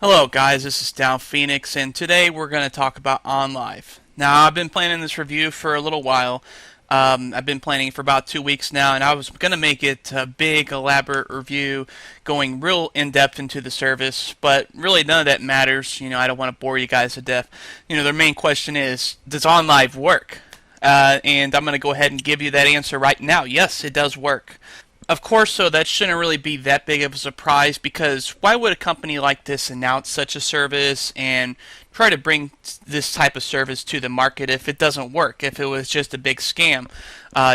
Hello guys, this is Downphoenix, and today we're going to talk about Onlive. Now, I've been planning this review for a little while. I've been planning for about 2 weeks now, and I was going to make it a big, elaborate review going real in-depth into the service, but really none of that matters. I don't want to bore you guys to death. The main question is, does Onlive work? And I'm going to go ahead and give you that answer right now. Yes, it does work. Of course, so that shouldn't really be that big of a surprise, because why would a company like this announce such a service and try to bring this type of service to the market if it doesn't work, if it was just a big scam?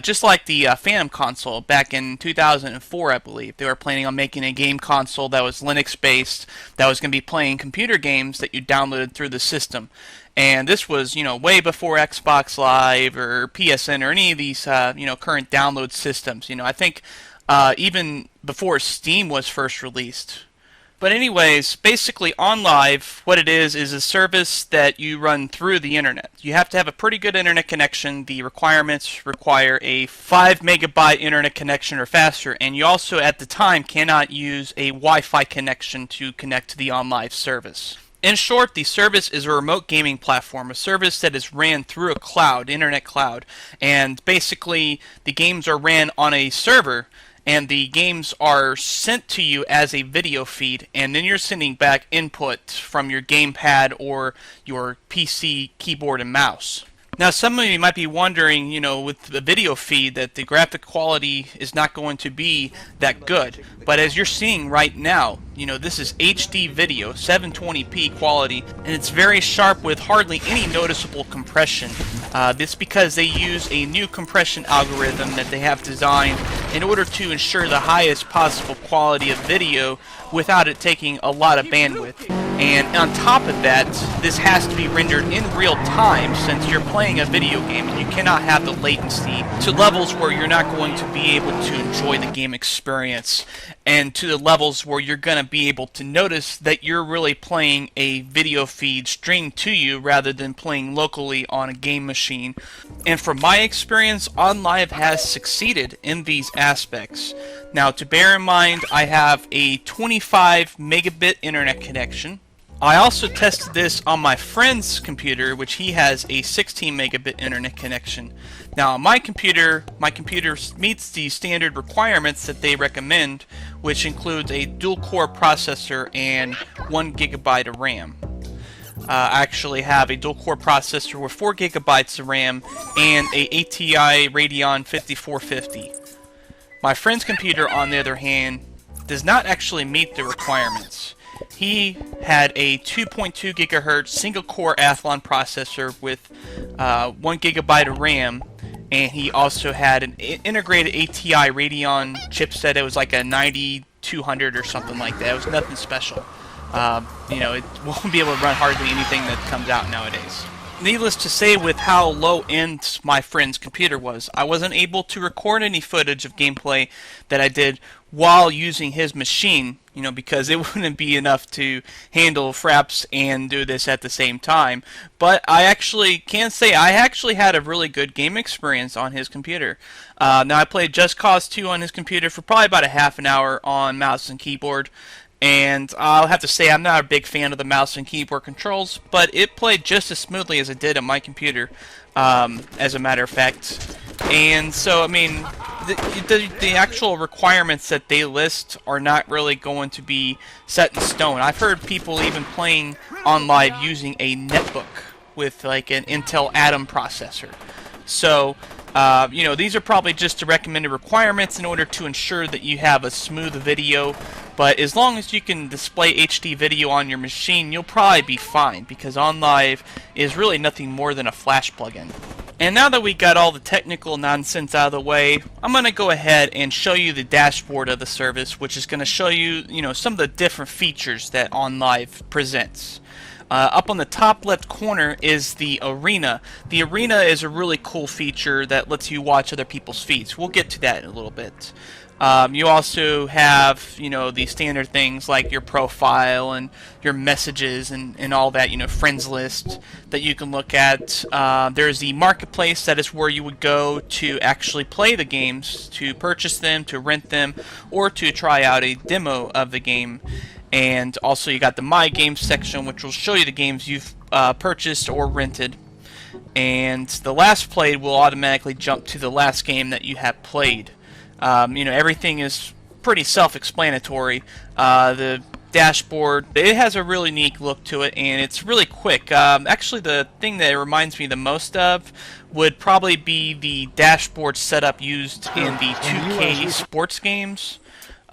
Just like the Phantom console back in 2004, I believe. They were planning on making a game console that was Linux based, that was going to be playing computer games that you downloaded through the system. And this was, way before Xbox Live or PSN or any of these, current download systems. I think even before Steam was first released. But anyways, basically Onlive, what it is a service that you run through the internet. You have to have a pretty good internet connection. The requirements require a 5 megabyte internet connection or faster, and you also at the time cannot use a Wi-Fi connection to connect to the Onlive service. In short, the service is a remote gaming platform, a service that is ran through a cloud, internet cloud, and basically the games are ran on a server, and the games are sent to you as a video feed, and then you're sending back input from your gamepad or your PC keyboard and mouse. Now, some of you might be wondering, with the video feed, that the graphic quality is not going to be that good. But as you're seeing right now, this is HD video, 720p quality, and it's very sharp with hardly any noticeable compression. This because they use a new compression algorithm that they have designed in order to ensure the highest possible quality of video without it taking a lot of bandwidth. And on top of that, this has to be rendered in real time, since you're playing a video game and you cannot have the latency to levels where you're not going to be able to enjoy the game experience, and to the levels where you're going to be able to notice that you're really playing a video feed streamed to you rather than playing locally on a game machine. And from my experience, Onlive has succeeded in these aspects. Now, to bear in mind, I have a 25 megabit internet connection. I also tested this on my friend's computer, which he has a 16 megabit internet connection. Now, on my computer meets the standard requirements that they recommend, which includes a dual-core processor and 1 gigabyte of RAM. I actually have a dual-core processor with 4 gigabytes of RAM and a ATI Radeon 5450. My friend's computer, on the other hand, does not actually meet the requirements. He had a 2.2 gigahertz single-core Athlon processor with 1 gigabyte of RAM, and he also had an integrated ATI Radeon chipset. It was like a 9200 or something like that. It was nothing special. It won't be able to run hardly anything that comes out nowadays. Needless to say, with how low-end my friend's computer was, I wasn't able to record any footage of gameplay that I did while using his machine, because it wouldn't be enough to handle fraps and do this at the same time. But I actually can say I actually had a really good game experience on his computer. Now, I played Just Cause 2 on his computer for probably about a half an hour on mouse and keyboard. And I'll have to say I'm not a big fan of the mouse and keyboard controls, but it played just as smoothly as it did on my computer, as a matter of fact. And so, the actual requirements that they list are not really going to be set in stone. I've heard people even playing Onlive using a netbook with like an Intel Atom processor. So, these are probably just the recommended requirements in order to ensure that you have a smooth video. But as long as you can display HD video on your machine, you'll probably be fine, because Onlive is really nothing more than a Flash plugin. And now that we got all the technical nonsense out of the way, I'm going to go ahead and show you the dashboard of the service, which is going to show you, some of the different features that Onlive presents. Up on the top left corner is the arena. The arena is a really cool feature that lets you watch other people's feeds. We'll get to that in a little bit. You also have, the standard things like your profile and your messages and all that, friends list that you can look at. There's the marketplace, that is where you would go to actually play the games, to purchase them, to rent them, or to try out a demo of the game. And also you got the My Games section, which will show you the games you've purchased or rented. And the last played will automatically jump to the last game that you have played. Everything is pretty self-explanatory. The dashboard, it has a really unique look to it, and it's really quick. Actually, the thing that it reminds me the most of would probably be the dashboard setup used in the 2K sports games.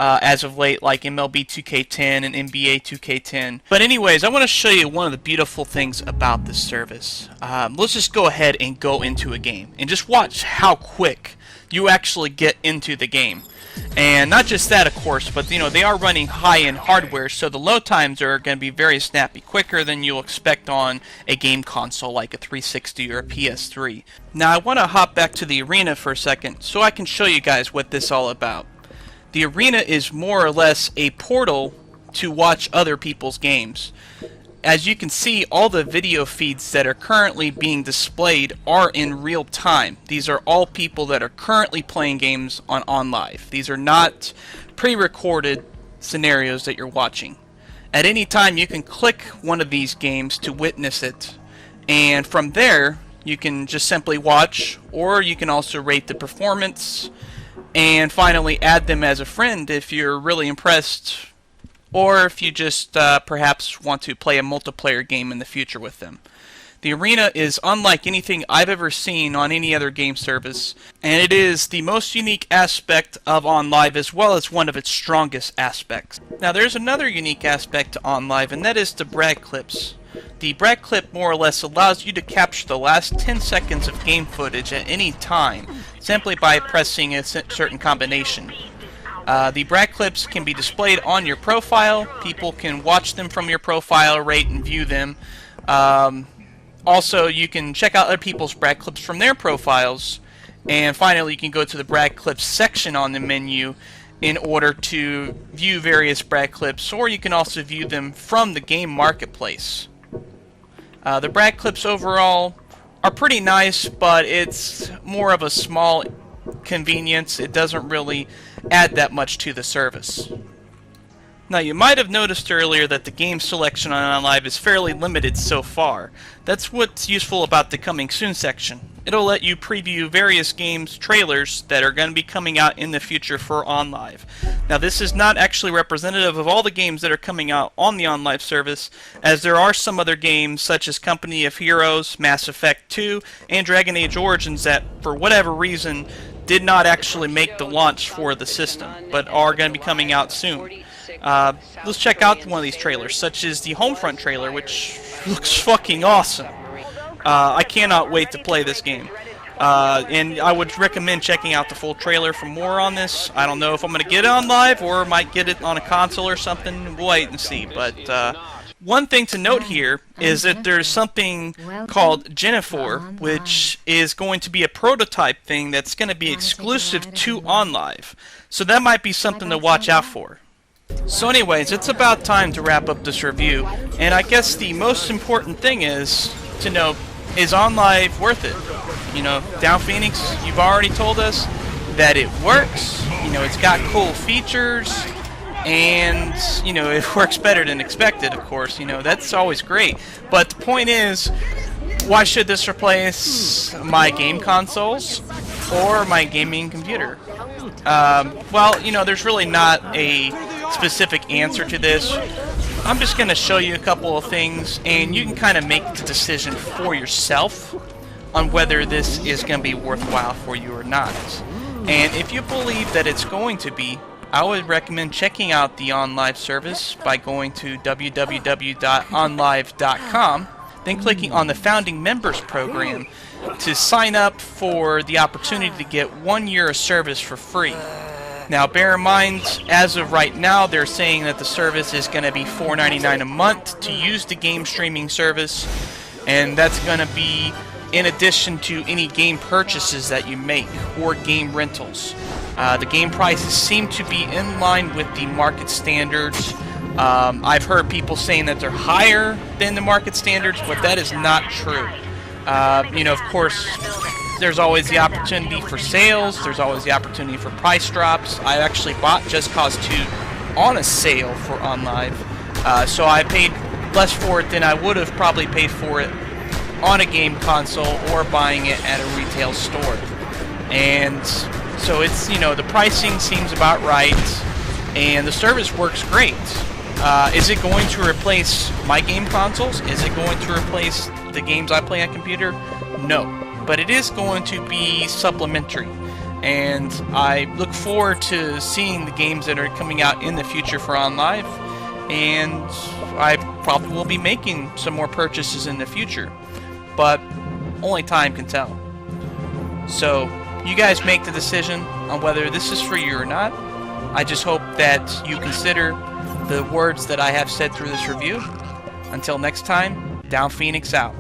As of late, like MLB 2K10 and NBA 2K10. But anyways, I want to show you one of the beautiful things about this service. Let's just go ahead and go into a game and just watch how quick you actually get into the game. And not just that, of course, but they are running high-end hardware, so the load times are going to be very snappy, quicker than you'll expect on a game console like a 360 or a PS3. Now I want to hop back to the arena for a second so I can show you guys what this is all about. The arena is more or less a portal to watch other people's games. As you can see, all the video feeds that are currently being displayed are in real time. These are all people that are currently playing games on Onlive. These are not pre-recorded scenarios that you're watching. At any time you can click one of these games to witness it, and from there you can just simply watch, or you can also rate the performance, and finally add them as a friend if you're really impressed, or if you just perhaps want to play a multiplayer game in the future with them. The arena is unlike anything I've ever seen on any other game service, and it is the most unique aspect of Onlive as well as one of its strongest aspects. Now there's another unique aspect to Onlive, and that is the brag clips. The brag clip more or less allows you to capture the last 10 seconds of game footage at any time, simply by pressing a certain combination. The brag clips can be displayed on your profile. People can watch them from your profile, rate and view them. Also, you can check out other people's brag clips from their profiles. And finally, you can go to the brag clips section on the menu in order to view various brag clips, or you can also view them from the game marketplace. The brag clips overall are pretty nice, but it's more of a small convenience. It doesn't really add that much to the service. Now you might have noticed earlier that the game selection on Onlive is fairly limited so far. That's what's useful about the coming soon section. It'll let you preview various games trailers that are going to be coming out in the future for Onlive. Now this is not actually representative of all the games that are coming out on the Onlive service, as there are some other games such as Company of Heroes, Mass Effect 2, and Dragon Age Origins that for whatever reason did not actually make the launch for the system, but are going to be coming out soon. Let's check out one of these trailers, such as the Homefront trailer, which looks fucking awesome. I cannot wait to play this game. And I would recommend checking out the full trailer for more on this. I don't know if I'm going to get it on live or might get it on a console or something. We'll wait and see. But one thing to note here is that there's something called Jennifer, which is going to be a prototype thing that's going to be exclusive to Onlive. So that might be something to watch out for. So anyways, it's about time to wrap up this review, and I guess the most important thing is to know, is Onlive worth it? Downphoenix, you've already told us that it works, it's got cool features, and, it works better than expected, of course, that's always great. But the point is, why should this replace my game consoles or my gaming computer? There's really not a specific answer to this. I'm just going to show you a couple of things, and you can kind of make the decision for yourself on whether this is going to be worthwhile for you or not. And if you believe that it's going to be, I would recommend checking out the Onlive service by going to www.onlive.com, then clicking on the Founding Members program to sign up for the opportunity to get 1 year of service for free. Now bear in mind, as of right now, they're saying that the service is going to be $4.99 a month to use the game streaming service, and that's going to be in addition to any game purchases that you make or game rentals. The game prices seem to be in line with the market standards. I've heard people saying that they're higher than the market standards, but that is not true. Of course, there's always the opportunity for sales, there's always the opportunity for price drops. I actually bought Just Cause 2 on a sale for Onlive, So I paid less for it than I would have probably paid for it on a game console or buying it at a retail store. And so it's, you know, the pricing seems about right, and the service works great. Is it going to replace my game consoles? Is it going to replace the games I play on computer? No, but it is going to be supplementary, and I look forward to seeing the games that are coming out in the future for Onlive, and I probably will be making some more purchases in the future, but only time can tell. So you guys make the decision on whether this is for you or not. I just hope that you consider the words that I have said through this review. Until next time, Downphoenix out.